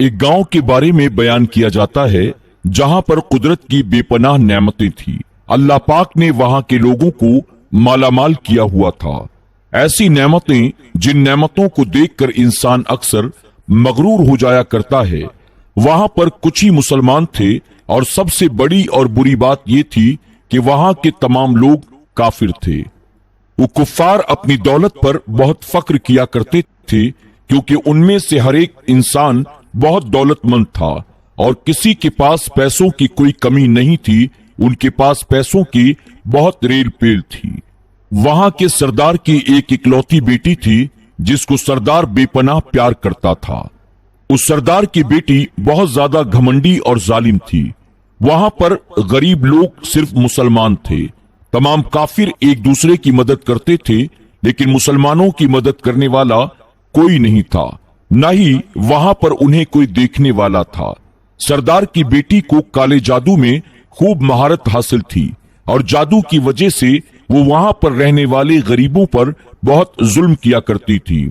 एक गांव के बारे में बयान किया जाता है जहां पर कुदरत की बेपनाह नेमतें थी। अल्लाह पाक ने वहां के लोगों को मालामाल किया हुआ था। ऐसी नेमतें जिन नेमतों को देखकर इंसान अक्सर मगरूर हो जाया करता है, वहां पर कुछ ही मुसलमान थे और सबसे बड़ी और बुरी बात यह थी कि वहां के तमाम लोग काफिर थे। वो कुफ्फार अपनी दौलत पर बहुत फक्र किया करते थे क्योंकि उनमें से हर एक इंसान बहुत दौलतमंद था और किसी के पास पैसों की कोई कमी नहीं थी। उनके पास पैसों की बहुत रेल पेल थी। वहां के सरदार की एक इकलौती बेटी थी जिसको सरदार बेपनाह प्यार करता था। उस सरदार की बेटी बहुत ज्यादा घमंडी और जालिम थी। वहां पर गरीब लोग सिर्फ मुसलमान थे। तमाम काफिर एक दूसरे की मदद करते थे, लेकिन मुसलमानों की मदद करने वाला कोई नहीं था, न ही वहां पर उन्हें कोई देखने वाला था। सरदार की बेटी को काले जादू में खूब महारत हासिल थी और जादू की वजह से वो वहां पर रहने वाले गरीबों पर बहुत जुल्म किया करती थी।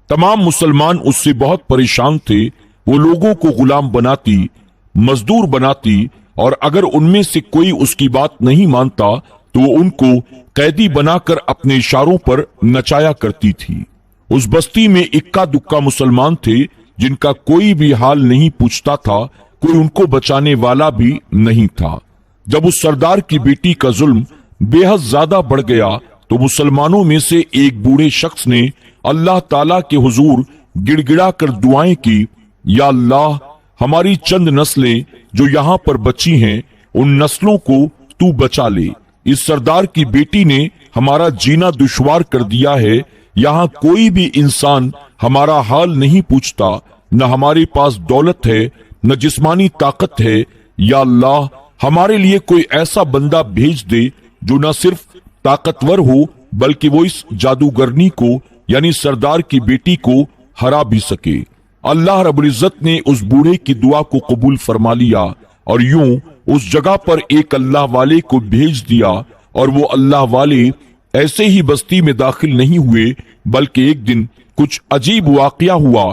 तमाम मुसलमान उससे बहुत परेशान थे। वो लोगों को गुलाम बनाती, मजदूर बनाती और अगर उनमें से कोई उसकी बात नहीं मानता तो वो उनको कैदी बनाकर अपने इशारों पर नचाया करती थी। उस बस्ती में इक्का दुक्का मुसलमान थे जिनका कोई भी हाल नहीं पूछता था, कोई उनको बचाने वाला भी नहीं था। जब उस सरदार की बेटी का जुल्म बेहद ज्यादा बढ़ गया तो मुसलमानों में से एक बूढ़े शख्स ने अल्लाह ताला के हुजूर गिड़गिड़ा कर दुआएं की, या अल्लाह, हमारी चंद नस्लें जो यहाँ पर बची हैं, उन नस्लों को तू बचा ले। इस सरदार की बेटी ने हमारा जीना दुश्वार कर दिया है। यहाँ कोई भी इंसान हमारा हाल नहीं पूछता, न हमारे पास दौलत है, न जिस्मानी ताकत है। या अल्लाह, हमारे लिए कोई ऐसा बंदा भेज दे जो न सिर्फ ताकतवर हो बल्कि वो इस जादूगरनी को यानी सरदार की बेटी को हरा भी सके। अल्लाह रब्बुल इज्जत ने उस बूढ़े की दुआ को कबूल फरमा लिया और यूं उस जगह पर एक अल्लाह वाले को भेज दिया और वो अल्लाह वाले ऐसे ही बस्ती में दाखिल नहीं हुए बल्कि एक दिन कुछ अजीब वाकया हुआ।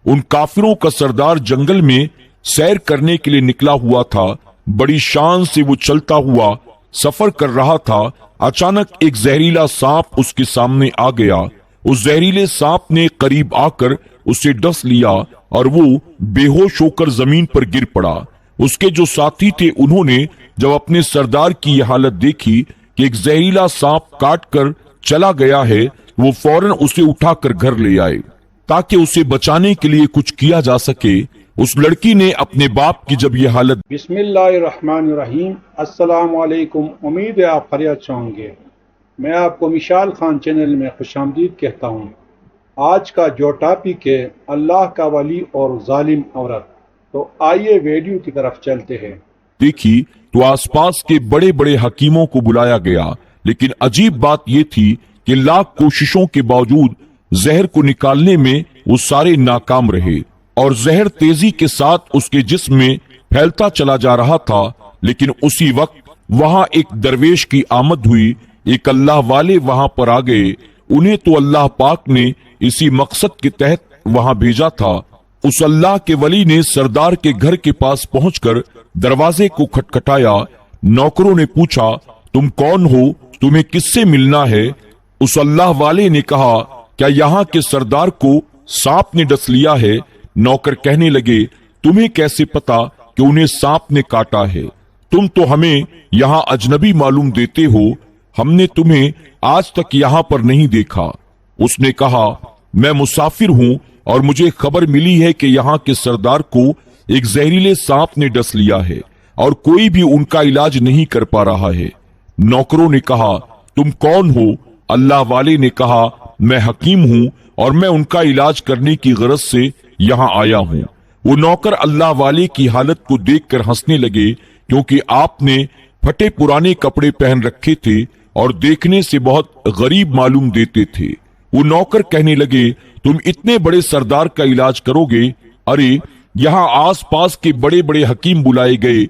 उन काफिरों का सरदार जंगल में सैर करने के लिए निकला हुआ था। बड़ी शान से वो चलता हुआ सफर कर रहा था। अचानक एक जहरीला सांप उसके सामने आ गया। उस जहरीले सांप ने करीब आकर उसे डस लिया और वो बेहोश होकर जमीन पर गिर पड़ा। उसके जो साथी थे उन्होंने जब अपने सरदार की यह हालत देखी कि एक जहरीला सांप काट कर चला गया है, वो फौरन उसे उठाकर घर ले आए ताकि उसे बचाने के लिए कुछ किया जा सके। उस लड़की ने अपने बाप की जब यह हालत बिस्मिल्लाहिर्रहमानिर्रहीम, अस्सलाम वालेकुम। उम्मीद है आप खैरियत से होंगे। मैं आपको मिशाल खान चैनल में खुशामदीद कहता हूँ। आज का जो टॉपिक है अल्लाह का वली और जालिम औरत, तो आइए वीडियो की तरफ चलते हैं। देखी तो आसपास के बड़े बड़े हकीमों को बुलाया गया, लेकिन अजीब बात यह थी कि लाख कोशिशों के बावजूद जहर को निकालने में वो सारे नाकाम रहे और जहर तेजी के साथ उसके जिस्म में फैलता चला जा रहा था। लेकिन उसी वक्त वहां एक दरवेश की आमद हुई। एक अल्लाह वाले वहां पर आ गए। उन्हें तो अल्लाह पाक ने इसी मकसद के तहत वहां भेजा था। उस अल्लाह के वली ने सरदार के घर के पास पहुंचकर दरवाजे को खटखटाया। नौकरों ने पूछा, तुम कौन हो, तुम्हें किससे मिलना है? उस अल्लाह वाले ने कहा, क्या यहाँ के सरदार को सांप ने डस लिया है? नौकर कहने लगे, तुम्हें कैसे पता कि उन्हें सांप ने काटा है? तुम तो हमें यहाँ अजनबी मालूम देते हो, हमने तुम्हें आज तक यहाँ पर नहीं देखा। उसने कहा, मैं मुसाफिर हूँ और मुझे खबर मिली है कि यहाँ के सरदार को एक जहरीले सांप ने डस लिया है और कोई भी उनका इलाज नहीं कर पा रहा है। नौकरों ने कहा, तुम कौन हो? अल्लाह वाले ने कहा, मैं हकीम हूँ और मैं उनका इलाज करने की गरज से यहाँ आया हूँ। वो नौकर अल्लाह वाले की हालत को देखकर हंसने लगे क्योंकि आपने फटे पुराने कपड़े पहन रखे थे और देखने से बहुत गरीब मालूम देते थे। वो नौकर कहने लगे, तुम इतने बड़े सरदार का इलाज करोगे? अरे, यहाँ आस पास के बड़े बड़े हकीम बुलाए गए।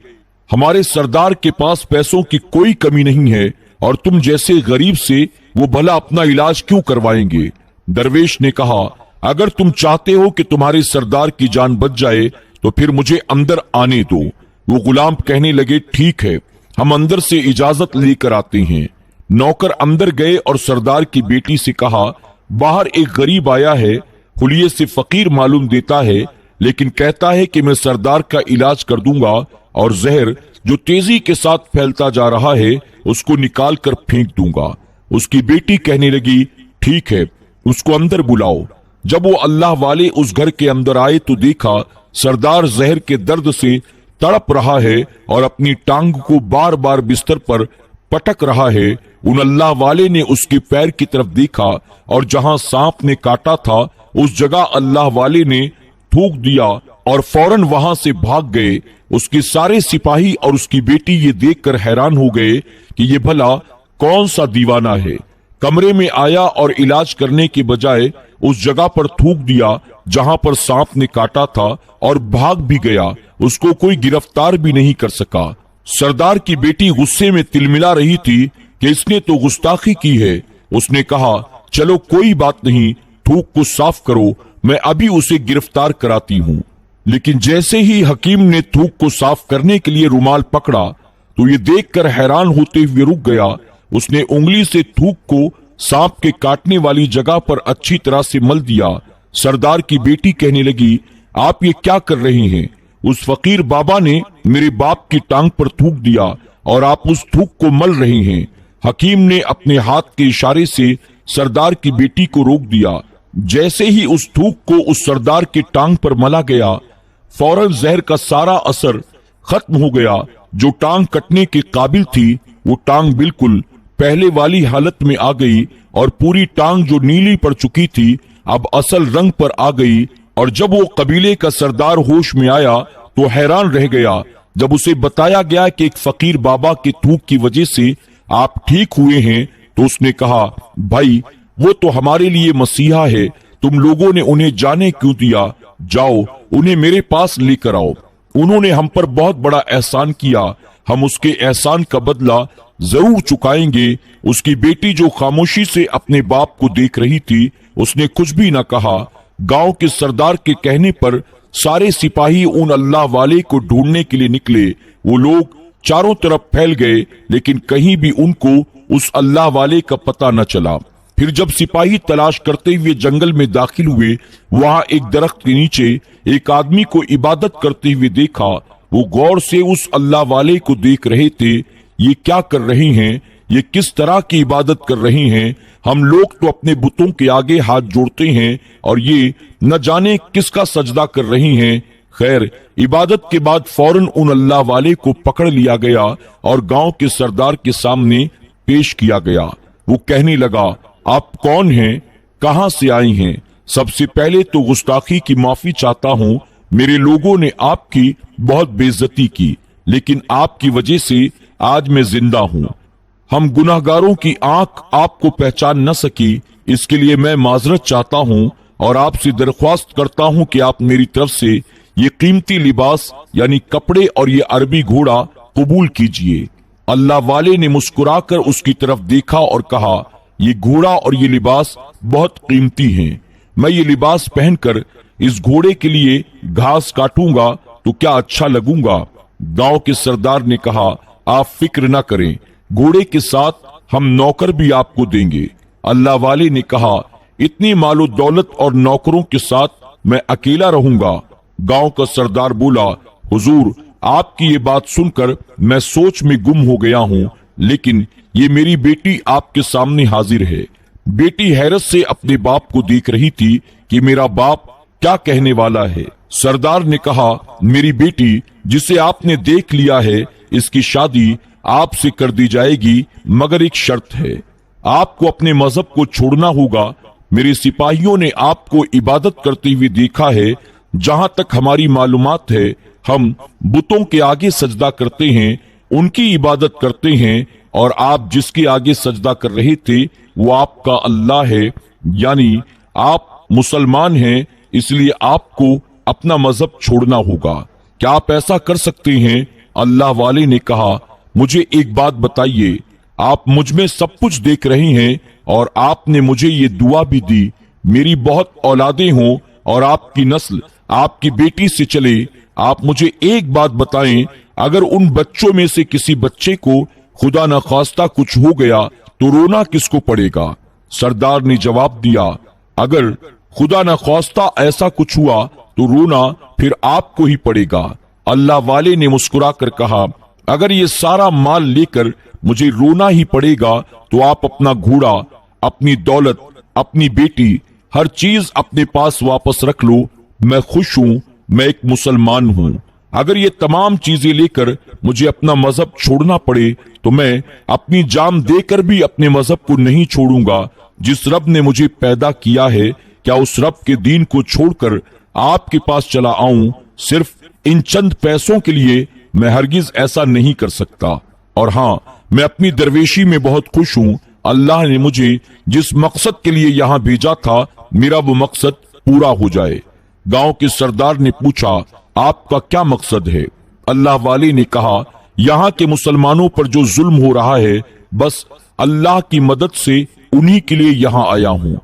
हमारे सरदार के पास पैसों की कोई कमी नहीं है और तुम जैसे गरीब से वो भला अपना इलाज क्यों करवाएंगे? दरवेश ने कहा, अगर तुम चाहते हो कि तुम्हारे सरदार की जान बच जाए तो फिर मुझे अंदर आने दो। वो गुलाम कहने लगे, ठीक है, हम अंदर से इजाजत लेकर आते हैं। नौकर अंदर गए और सरदार की बेटी से कहा, बाहर एक गरीब आया है, हुलिये से फकीर मालूम देता है, लेकिन कहता है कि मैं सरदार का इलाज कर दूंगा और जहर जो तेजी के साथ फैलता जा रहा है उसको निकाल कर फेंक दूंगा। उसकी बेटी कहने लगी, ठीक है, उसको अंदर बुलाओ। जब वो अल्लाह वाले उस घर के अंदर आए तो देखा सरदार जहर के दर्द से तड़प रहा है और अपनी टांग को बार बार बिस्तर पर पटक रहा है। उन अल्लाह वाले ने उसके पैर की तरफ देखा और जहां सांप ने काटा था उस जगह अल्लाह वाले ने थूक दिया और फौरन वहां से भाग गए। उसके सारे सिपाही और उसकी बेटी ये देखकर हैरान हो गए कि ये भला कौन सा दीवाना है। कमरे में आया और इलाज करने के बजाय उस जगह पर थूक दिया जहां पर सांप ने काटा था और भाग भी गया। उसको कोई गिरफ्तार भी नहीं कर सका। सरदार की बेटी गुस्से में तिलमिला रही थी कि इसने तो गुस्ताखी की है। उसने कहा, चलो कोई बात नहीं, थूक को साफ करो, मैं अभी उसे गिरफ्तार कराती हूँ। लेकिन जैसे ही हकीम ने थूक को साफ करने के लिए रुमाल पकड़ा तो ये देखकर हैरान होते हुए रुक गया। उसने उंगली से थूक को सांप के काटने वाली जगह पर अच्छी तरह से मल दिया। सरदार की बेटी कहने लगी, आप ये क्या कर रही हैं? उस फकीर बाबा ने मेरे बाप की टांग पर थूक दिया और आप उस थूक को मल रही हैं। हकीम ने अपने हाथ के इशारे से सरदार की बेटी को रोक दिया। जैसे ही उस थूक को उस सरदार की टांग पर मला गया, फौरन जहर का सारा असर खत्म हो गया। जो टांग कटने के काबिल थी वो टांग बिल्कुल पहले वाली हालत में आ गई और पूरी टांग जो नीली पड़ चुकी थी अब असल रंग पर आ गई। और जब वो कबीले का सरदार होश में आया तो हैरान रह गया। जब उसे बताया गया कि एक फकीर बाबा के थूक की वजह से आप ठीक हुए हैं तो उसने कहा, भाई वो तो हमारे लिए मसीहा है, तुम लोगों ने उन्हें जाने क्यों दिया? जाओ उन्हें मेरे पास लेकर आओ। उन्होंने हम पर बहुत बड़ा एहसान किया, हम उसके एहसान का बदला जरूर चुकाएंगे। उसकी बेटी जो खामोशी से अपने बाप को देख रही थी उसने कुछ भी न कहा। गांव के सरदार के कहने पर सारे सिपाही उन अल्लाह वाले को ढूंढने के लिए निकले। वो लोग चारों तरफ फैल गए लेकिन कहीं भी उनको उस अल्लाह वाले का पता न चला। फिर जब सिपाही तलाश करते हुए जंगल में दाखिल हुए, वहां एक दरख्त के नीचे एक आदमी को इबादत करते हुए देखा। वो गौर से उस अल्लाह वाले को देख रहे थे। ये क्या कर रहे हैं? ये किस तरह की इबादत कर रहे हैं? हम लोग तो अपने बुतों के आगे हाथ जोड़ते हैं और ये न जाने किसका सजदा कर रहे हैं। खैर, इबादत के बाद फौरन उन अल्लाह वाले को पकड़ लिया गया और गांव के सरदार के सामने पेश किया गया। वो कहने लगा, आप कौन हैं? कहां से आई हैं? सबसे पहले तो गुस्ताखी की माफी चाहता हूं। मेरे लोगों ने आपकी बहुत बेइज्जती की, लेकिन आपकी वजह से आज मैं जिंदा हूं। हम गुनाहगारों की आंख आपको पहचान न सकी, इसके लिए मैं माजरत चाहता हूं और आपसे दरख्वास्त करता हूं कि आप मेरी तरफ से ये कीमती लिबास यानी कपड़े और ये अरबी घोड़ा कबूल कीजिए। अल्लाह वाले ने मुस्कुराकर उसकी तरफ देखा और कहा, ये घोड़ा और ये लिबास बहुत कीमती हैं। मैं ये लिबास पहनकर इस घोड़े के लिए घास काटूंगा तो क्या अच्छा लगूंगा? गांव के सरदार ने कहा, आप फिक्र न करें, घोड़े के साथ हम नौकर भी आपको देंगे। अल्लाह वाले ने कहा, इतनी मालो दौलत और नौकरों के साथ मैं अकेला रहूंगा? गांव का सरदार बोला, हुजूर, आपकी ये बात सुनकर मैं सोच में गुम हो गया हूं, लेकिन ये मेरी बेटी आपके सामने हाजिर है। बेटी हैरत से अपने बाप को देख रही थी कि मेरा बाप क्या कहने वाला है। सरदार ने कहा, मेरी बेटी जिसे आपने देख लिया है, इसकी शादी आपसे कर दी जाएगी, मगर एक शर्त है, आपको अपने मजहब को छोड़ना होगा। मेरे सिपाहियों ने आपको इबादत करते हुए देखा है। जहां तक हमारी मालूमात है, हम बुतों के आगे सजदा करते हैं, उनकी इबादत करते हैं, और आप जिसके आगे सजदा कर रहे थे वो आपका अल्लाह है, यानी आप मुसलमान हैं, इसलिए आपको अपना मजहब छोड़ना होगा। क्या आप ऐसा कर सकते हैं? अल्लाह वाले ने कहा, मुझे एक बात बताइए, आप मुझ में सब कुछ देख रहे हैं और आपने मुझे ये दुआ भी दी, मेरी बहुत औलादें हों और आपकी नस्ल आपकी बेटी से चले, آپ مجھے ایک بات بتائیں، اگر ان بچوں میں سے کسی بچے کو خدا نخواستہ کچھ ہو گیا تو رونا کس کو پڑے گا؟ سردار نے جواب دیا، اگر خدا نخواستہ ایسا کچھ ہوا تو رونا پھر آپ کو ہی پڑے گا۔ اللہ والے نے مسکرا کر کہا، اگر یہ سارا مال لے کر مجھے رونا ہی پڑے گا تو آپ اپنا گھوڑا، اپنی دولت، اپنی بیٹی، ہر چیز اپنے پاس واپس رکھ لو، میں خوش ہوں، میں ایک مسلمان ہوں۔ اگر یہ تمام چیزیں لے کر مجھے اپنا مذہب چھوڑنا پڑے تو میں اپنی جان دے کر بھی اپنے مذہب کو نہیں چھوڑوں گا۔ جس رب نے مجھے پیدا کیا ہے، کیا اس رب کے دین کو چھوڑ کر آپ کے پاس چلا آؤں صرف ان چند پیسوں کے لیے؟ میں ہرگز ایسا نہیں کر سکتا۔ اور ہاں، میں اپنی درویشی میں بہت خوش ہوں۔ اللہ نے مجھے جس مقصد کے لیے یہاں بھیجا تھا، میرا وہ مقصد پورا ہو جائے۔ گاؤں کے سردار نے پوچھا، آپ کا کیا مقصد ہے؟ اللہ والے نے کہا، یہاں کے مسلمانوں پر جو ظلم ہو رہا ہے، بس اللہ کی مدد سے انہی کے لیے یہاں آیا ہوں۔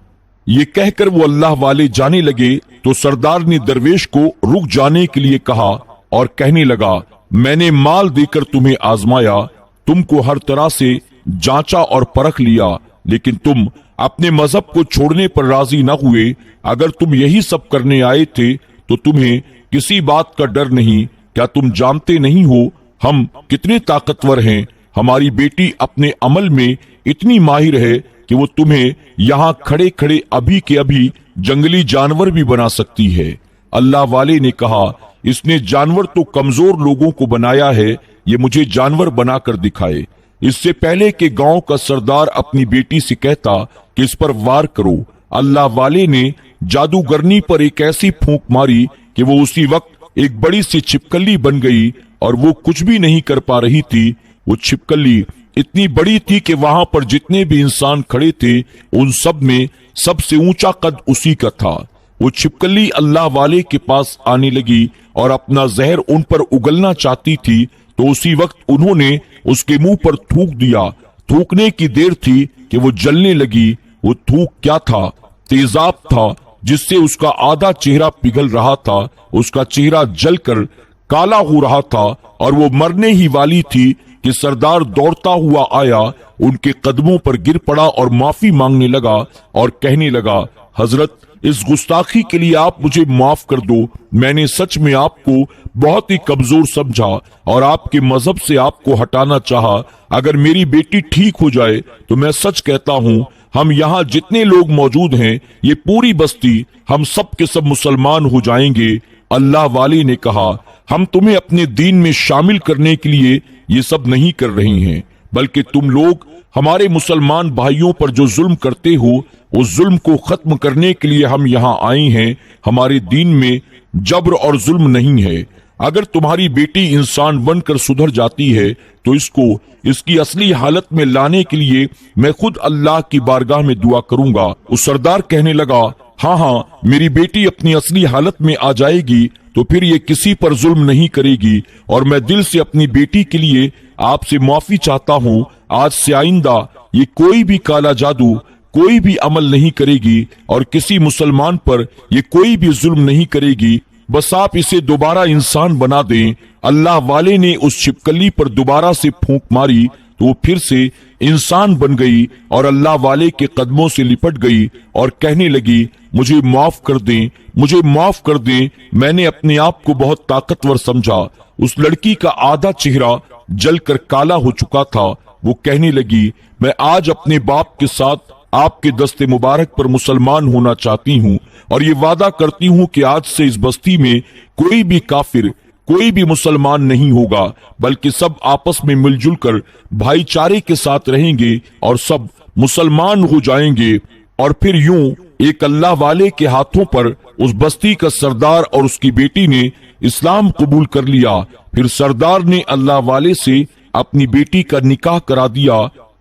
یہ کہہ کر وہ اللہ والے جانے لگے تو سردار نے درویش کو رک جانے کے لیے کہا اور کہنے لگا، میں نے مال دے کر تمہیں آزمایا، تم کو ہر طرح سے جانچا اور پرکھ لیا، لیکن تم اپنے مذہب کو چھوڑنے پر راضی نہ ہوئے۔ اگر تم یہی سب کرنے آئے تھے تو تمہیں کسی بات کا ڈر نہیں۔ کیا تم جانتے نہیں ہو ہم کتنے طاقتور ہیں؟ ہماری بیٹی اپنے عمل میں اتنی ماہر ہے کہ وہ تمہیں یہاں کھڑے کھڑے ابھی کے ابھی جنگلی جانور بھی بنا سکتی ہے۔ اللہ والے نے کہا، اس نے جانور تو کمزور لوگوں کو بنایا ہے، یہ مجھے جانور بنا کر دکھائے۔ اس سے پہلے کہ گاؤں کا سردار اپنی بیٹی سے کہتا کہ اس پر وار کرو، اللہ والے نے جادوگرنی پر ایک ایسی پھونک ماری کہ وہ اسی وقت ایک بڑی سی چھپکلی بن گئی، اور وہ کچھ بھی نہیں کر پا رہی تھی۔ وہ چھپکلی اتنی بڑی تھی کہ وہاں پر جتنے بھی انسان کھڑے تھے ان سب میں سب سے اونچا قد اسی کا تھا۔ وہ چھپکلی اللہ والے کے پاس آنے لگی اور اپنا زہر ان پر اگلنا چاہتی تھی، تو اسی وقت انہوں نے اس کے منہ پر تھوک دیا۔ تھوکنے کی دیر تھی کہ وہ جلنے لگی۔ وہ تھوک کیا تھا؟ تیزاب تھا، جس سے اس کا آدھا چہرہ پگھل رہا تھا، اس کا چہرہ جل کر کالا ہو رہا تھا، اور وہ مرنے ہی والی تھی کہ سردار دوڑتا ہوا آیا، ان کے قدموں پر گر پڑا اور معافی مانگنے لگا اور کہنے لگا، حضرت، اس گستاخی کے لیے آپ مجھے معاف کر دو۔ میں نے سچ میں آپ کو بہت ہی کمزور سمجھا اور آپ کے مذہب سے آپ کو ہٹانا چاہا۔ اگر میری بیٹی ٹھیک ہو جائے تو میں سچ کہتا ہوں، ہم یہاں جتنے لوگ موجود ہیں، یہ پوری بستی، ہم سب کے سب مسلمان ہو جائیں گے۔ اللہ والے نے کہا، ہم تمہیں اپنے دین میں شامل کرنے کے لیے یہ سب نہیں کر رہے ہیں، بلکہ تم لوگ ہمارے مسلمان بھائیوں پر جو ظلم کرتے ہو، اس ظلم کو ختم کرنے کے لیے ہم یہاں آئے ہیں۔ ہمارے دین میں جبر اور ظلم نہیں ہے۔ اگر تمہاری بیٹی انسان بن کر سدھر جاتی ہے تو اس کو اس کی اصلی حالت میں لانے کے لیے میں خود اللہ کی بارگاہ میں دعا کروں گا۔ اس سردار کہنے لگا، ہاں ہاں، میری بیٹی اپنی اصلی حالت میں آ جائے گی تو پھر یہ کسی پر ظلم نہیں کرے گی، اور میں دل سے اپنی بیٹی کے لیے آپ سے معافی چاہتا ہوں۔ آج سے آئندہ یہ کوئی بھی کالا جادو، کوئی بھی عمل نہیں کرے گی، اور کسی مسلمان پر یہ کوئی بھی ظلم نہیں کرے گی۔ بس آپ اسے دوبارہ انسان بنا دیں۔ اللہ والے نے اس چھپکلی پر دوبارہ سے پھونک ماری تو وہ پھر سے انسان بن گئی اور اللہ والے کے قدموں سے لپٹ گئی اور کہنے لگی، مجھے معاف کر دیں، مجھے معاف کر دیں، میں نے اپنے آپ کو بہت طاقتور سمجھا۔ اس لڑکی کا آدھا چہرہ جل کر کالا ہو چکا تھا۔ وہ کہنے لگی، میں آج اپنے باپ کے ساتھ آپ کے دست مبارک پر مسلمان ہونا چاہتی ہوں، اور یہ وعدہ کرتی ہوں کہ آج سے اس بستی میں کوئی بھی کافر، کوئی بھی مسلمان نہیں ہوگا، بلکہ سب آپس میں مل جل کر بھائی چارے کے ساتھ رہیں گے اور سب مسلمان ہو جائیں گے۔ اور پھر یوں ایک اللہ والے کے ہاتھوں پر اس بستی کا سردار اور اس کی بیٹی نے اسلام قبول کر لیا۔ پھر سردار نے اللہ والے سے اپنی بیٹی کا نکاح کرا دیا،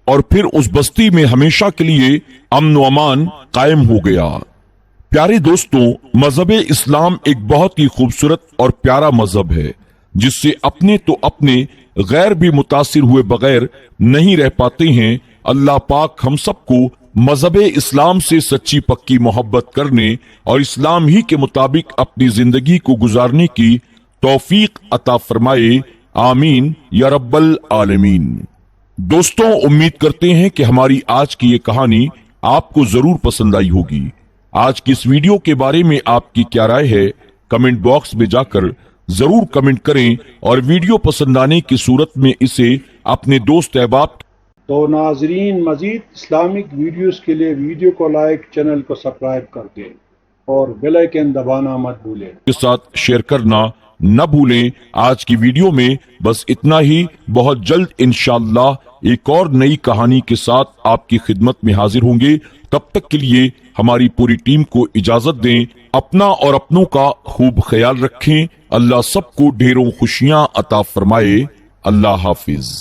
اور پھر اس بستی میں ہمیشہ کے لیے امن و امان قائم ہو گیا۔ پیارے دوستوں، مذہب اسلام ایک بہت ہی خوبصورت اور پیارا مذہب ہے، جس سے اپنے تو اپنے غیر بھی متاثر ہوئے بغیر نہیں رہ پاتے ہیں۔ اللہ پاک ہم سب کو مذہب اسلام سے سچی پکی محبت کرنے اور اسلام ہی کے مطابق اپنی زندگی کو گزارنے کی तौफीक अता फरमाए। आमीन या रब्बल आलमीन। दोस्तों, उम्मीद करते हैं कि हमारी आज की ये कहानी आपको जरूर पसंद आई होगी। आज की इस वीडियो के बारे में आपकी क्या राय है, कमेंट बॉक्स में जाकर जरूर कमेंट करें और वीडियो पसंद आने की सूरत में इसे अपने दोस्त अहबाब तो नाजरीन, मजीद इस्लामिक वीडियोस के लिए वीडियो को लाइक, चैनल को सब्सक्राइब कर दें और बेल आइकन दबाना मत भूलें। के साथ शेयर करना न भूलें। आज की वीडियो में बस इतना ही। बहुत जल्द इंशाअल्लाह एक और नई कहानी के साथ आपकी खिदमत में हाजिर होंगे। तब तक के लिए हमारी पूरी टीम को इजाजत दें। अपना और अपनों का खूब ख्याल रखें। अल्लाह सबको ढेरों खुशियां अता फरमाए। अल्लाह हाफिज।